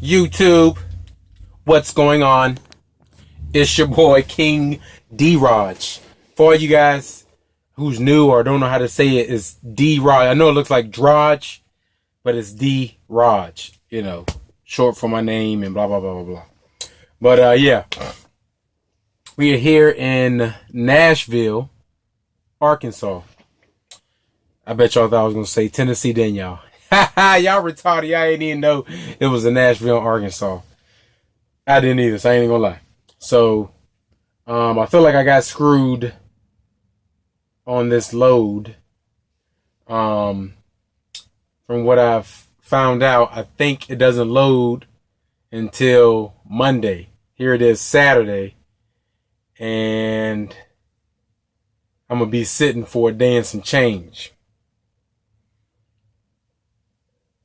YouTube, what's going on? It's your boy King D-Raj. For all you guys who's new or don't know how to say it, it's D-Raj. I know it looks like Draj, but it's D-Raj. You know, short for my name and blah, blah, blah, blah, blah. But yeah, we are here in Nashville, Arkansas. I bet y'all thought I was going to say Tennessee, didn't y'all? Y'all retarded. Y'all ain't even know it was in Nashville, Arkansas. I didn't either, so I ain't even gonna lie. So, I feel like I got screwed on this load. From what I've found out, I think it doesn't load until Monday. Here it is, Saturday. And I'm gonna be sitting for a day and some change.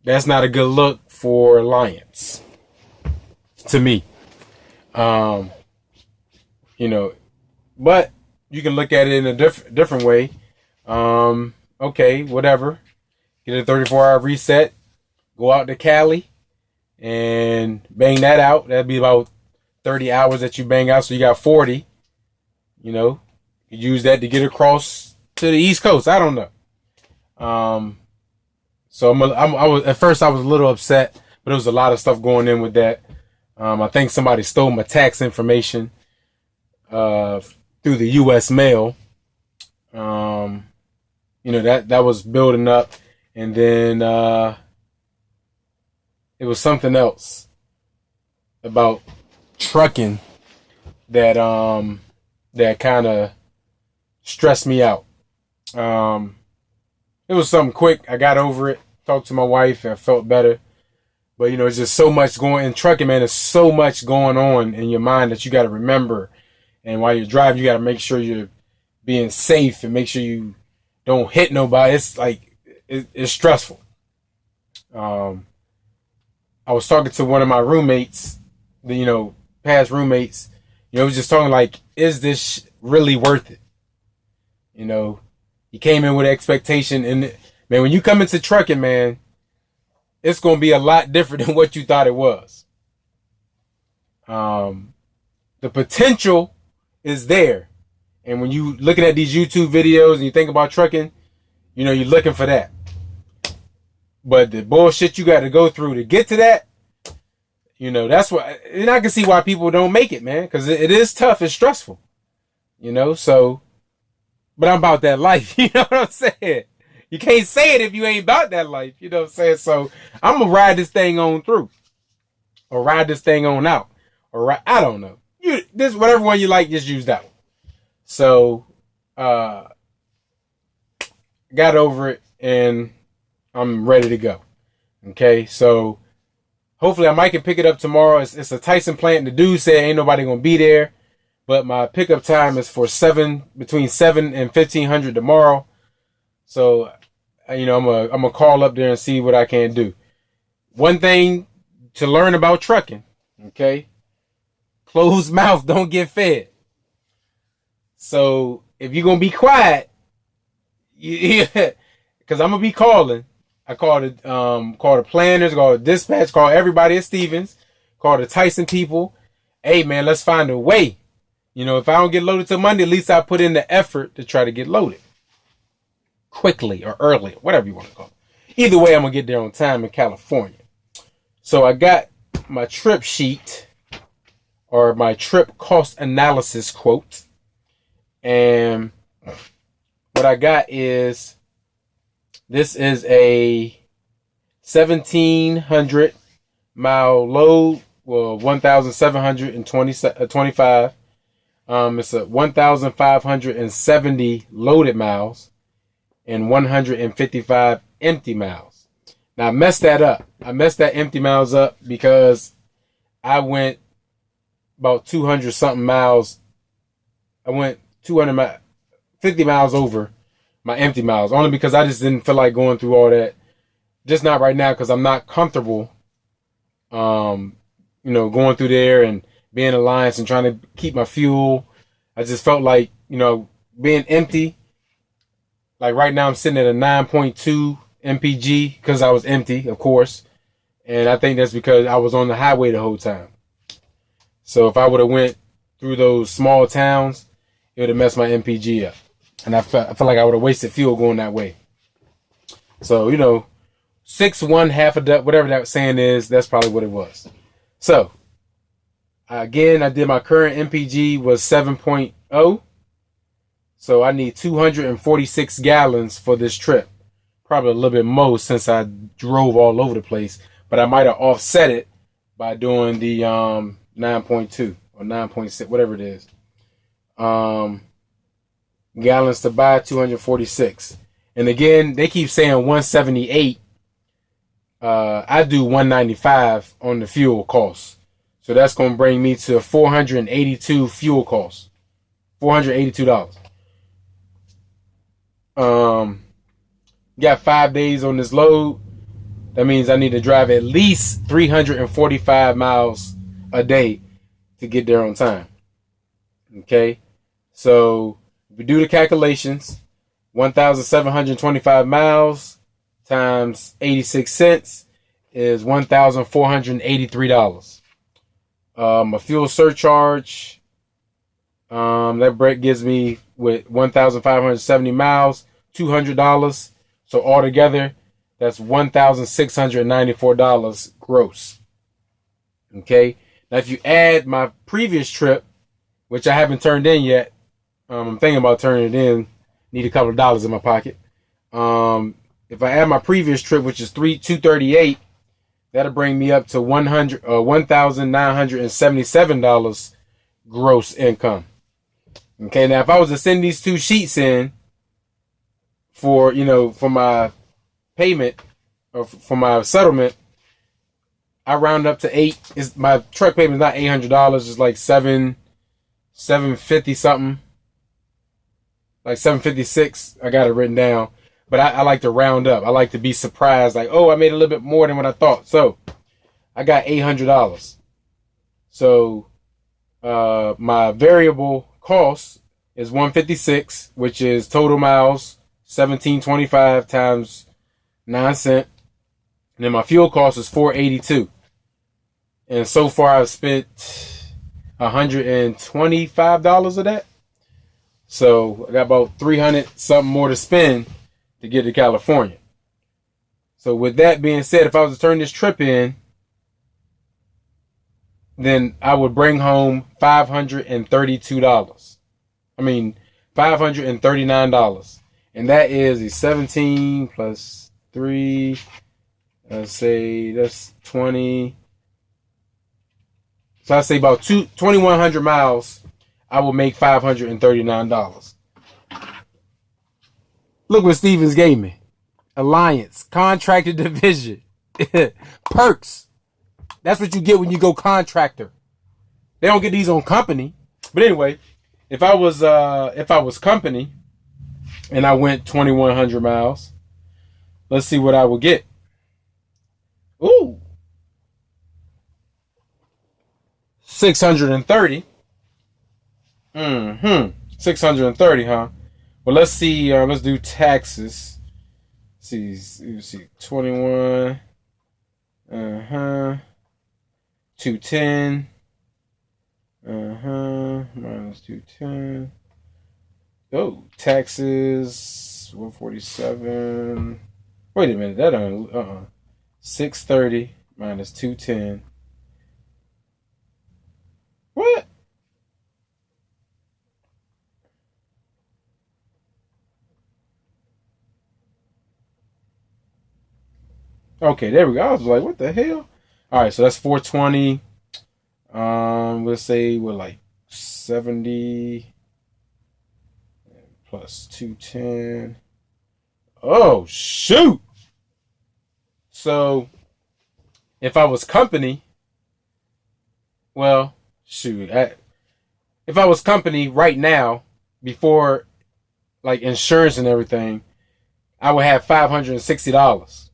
That's not a good look for Alliance, to me. You know, but you can look at it in a different way. Okay, whatever. Get a 34-hour reset. Go out to Cali and bang that out. That'd be about 30 hours that you bang out, so you got 40. You know, you use that to get across to the East Coast. I don't know. So I was at first I was a little upset, but there was a lot of stuff going in with that. I think somebody stole my tax information through the U.S. mail. You know, that was building up, and then it was something else about trucking that that kind of stressed me out. It was something quick. I got over it. Talked to my wife and I felt better. But, you know, it's just so much going in trucking, man. There's so much going on in your mind that you got to remember. And while you're driving, you got to make sure you're being safe and make sure you don't hit nobody. It's like, it's stressful. I was talking to one of my roommates, past roommates. You know, was just talking like, is this really worth it? You know, he came in with expectation, and man, when you come into trucking, man, it's gonna be a lot different than what you thought it was. The potential is there, and when you looking at these YouTube videos and you think about trucking, you know you're looking for that. But the bullshit you got to go through to get to that, you know, that's why, and I can see why people don't make it, man, because it is tough, it's stressful, you know. So. But I'm about that life, you know what I'm saying? You can't say it if you ain't about that life, you know what I'm saying? So I'm going to ride this thing on through. Or ride this thing on out. Or I don't know. This whatever one you like, just use that one. So, got over it and I'm ready to go. Okay, so hopefully I might can pick it up tomorrow. It's a Tyson plant. The dude said ain't nobody going to be there. But my pickup time is for between 7 and 1500 tomorrow. So, you know, I'm gonna call up there and see what I can do. One thing to learn about trucking, okay? Closed mouth don't get fed. So if you're gonna be quiet, because I'm gonna be calling. I called the planners, called the dispatch, called everybody at Stevens, called the Tyson people. Hey man, let's find a way. You know, if I don't get loaded till Monday, at least I put in the effort to try to get loaded. Quickly or early, whatever you want to call it. Either way, I'm going to get there on time in California. So I got my trip sheet or my trip cost analysis quote. And what I got is, this is a 1,700 mile load. Well, 1,725. It's a 1,570 loaded miles and 155 empty miles. Now I messed that up. I messed that empty miles up because I went about 200 something miles. I went 50 miles over my empty miles, only because I just didn't feel like going through all that. Just not right now because I'm not comfortable, going through there and being in Alliance and trying to keep my fuel. I just felt like, being empty. Like right now I'm sitting at a 9.2 MPG because I was empty, of course. And I think that's because I was on the highway the whole time. So if I would have went through those small towns, it would have messed my MPG up. And I felt like I would have wasted fuel going that way. So, 6-1, half a duck, whatever that saying is, that's probably what it was. So, again, I did my current MPG was 7.0. So I need 246 gallons for this trip. Probably a little bit more since I drove all over the place. But I might have offset it by doing the 9.2 or 9.6, whatever it is. Gallons to buy, 246. And again, they keep saying 178. I do 195 on the fuel costs. So that's going to bring me to 482 fuel costs. $482. Got 5 days on this load. That means I need to drive at least 345 miles a day to get there on time. Okay. So if we do the calculations, 1,725 miles times 86 cents is $1,483. A fuel surcharge, that break gives me with 1,570 miles, $200. So altogether, that's $1,694 gross. Okay. Now, if you add my previous trip, which I haven't turned in yet, I'm thinking about turning it in. Need a couple of dollars in my pocket. If I add my previous trip, which is $238, that'll bring me up to $1,977 gross income. Okay, now if I was to send these two sheets in for my payment or for my settlement, I round up to $8. My truck payment is not $800. It's like $750 something, like $756. I got it written down, but I like to round up. I like to be surprised, like, oh, I made a little bit more than what I thought. So I got $800. So my variable cost is $156, which is total miles $17.25 times 9 cents. And then my fuel cost is $482. And so far I've spent $125 of that. So I got about 300 something more to spend to get to California. So with that being said, if I was to turn this trip in, then I would bring home $532. I mean, $539. And that is a 17 plus 3. Let's say that's 20. So I say about 2,100 miles, I will make $539. Look what Stevens gave me. Alliance, contractor division, perks. That's what you get when you go contractor. They don't get these on company. But anyway, if I was company and I went 2,100 miles, let's see what I would get. Ooh. 630. 630, huh? Well, let's see. Let's do taxes. Let's see. 21. 210. Minus 210. Oh, taxes 147. Wait a minute. That 630 minus 210. What? Okay, there we go. I was like, what the hell? All right, so that's 420. Let's say we're like 70 plus 210. Oh, shoot. So if I was company, well, shoot. If I was company right now, before like insurance and everything, I would have $560.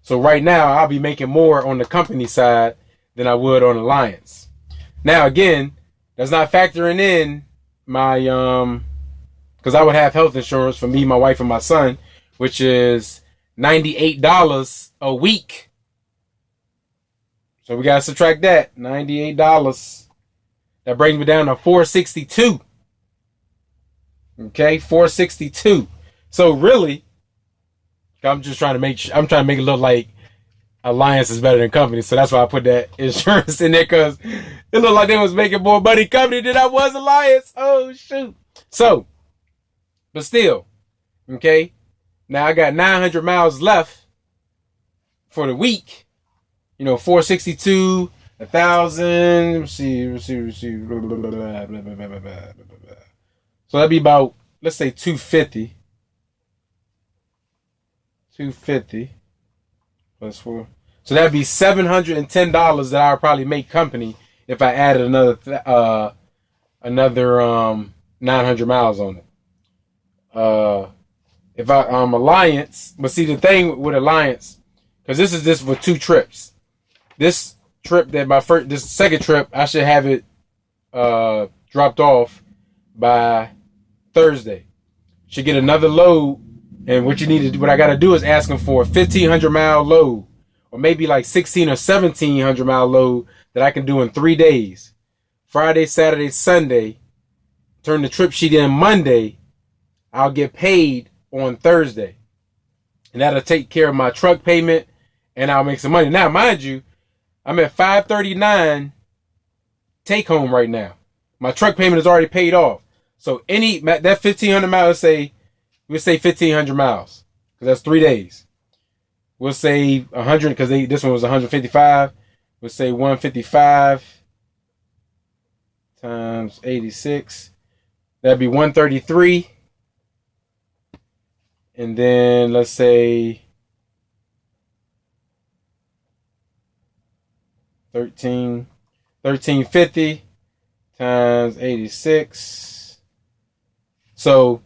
So right now, I'll be making more on the company side than I would on Alliance. Now, again, that's not factoring in my, because I would have health insurance for me, my wife, and my son, which is $98 a week. So we gotta subtract that. $98. That brings me down to $462. Okay, $462. So really, I'm trying to make it look like Alliance is better than company. So that's why I put that insurance in there, because it looked like they was making more money company than I was Alliance. Oh shoot. So, but still, okay. Now I got 900 miles left for the week. 462, 1,000. Let's see. So that'd be about, let's say 250. 250 plus 4. So that'd be $710 that I would probably make company if I added another 900 miles on it. If Alliance, but see the thing with Alliance, because this is just for 2 trips. This trip this second trip, I should have it dropped off by Thursday. Should get another load. And what I got to do is ask them for a 1,500 mile load, or maybe like 16 or 1,700 mile load that I can do in 3 days. Friday, Saturday, Sunday. Turn the trip sheet in Monday. I'll get paid on Thursday. And that'll take care of my truck payment, and I'll make some money. Now, mind you, I'm at $539 take home right now. My truck payment is already paid off. So that 1,500 miles, we'll say 1,500 miles, because that's 3 days. We'll say 100, because this one was 155. We'll say 155 times 86. That'd be 133. And then let's say 1350 times 86. So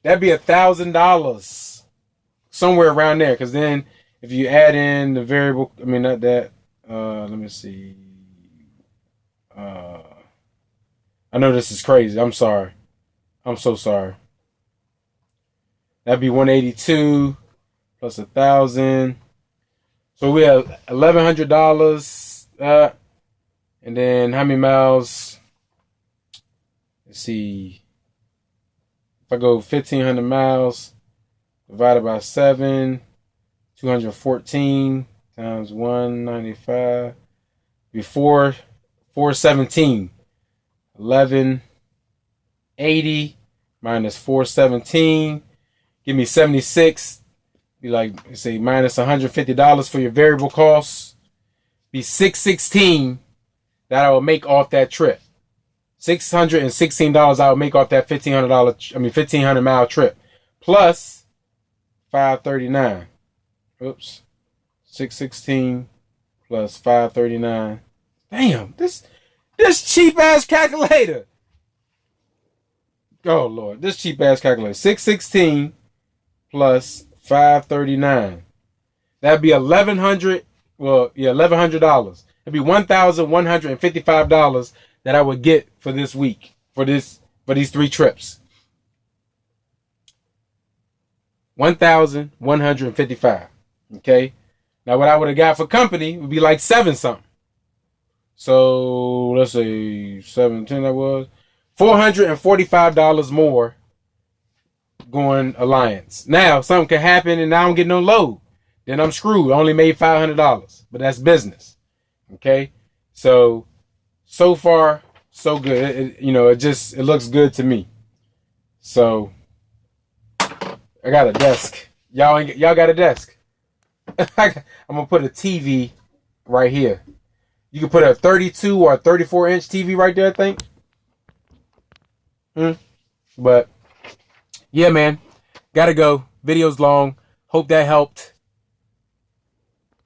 that'd be $1,000 somewhere around there. Because then if you add in the variable, not that. Let me see. I know this is crazy. I'm sorry. I'm so sorry. That'd be 182 plus 1,000. So we have $1,100. And then how many miles? Let's see. If I go 1,500 miles divided by 7, 214 times 195, before 417. 1180 minus 417. Give me 76. Be like, say, minus $150 for your variable costs. Be $616 that I will make off that trip. $616 I will make off that $1,500 mile trip. Plus $539. Oops. 616 plus 539. Damn, this cheap ass calculator. Oh Lord, this cheap ass calculator. 616 plus 539. That'd be $1,100. Well, yeah, $1,100. It'd be $1,155 that I would get for this week, for these 3 trips. $1,155. Okay. Now what I would have got for company would be like 7 something. So let's say 710. That was $445 more going Alliance. Now something could happen and I don't get no load. Then I'm screwed. I only made $500, but that's business. Okay. So far so good. It looks good to me. So I got a desk. Y'all got a desk. I'm gonna put a TV right here. You can put a 32 or a 34 inch TV right there, I think. But yeah, man, gotta go. Video's long. Hope that helped.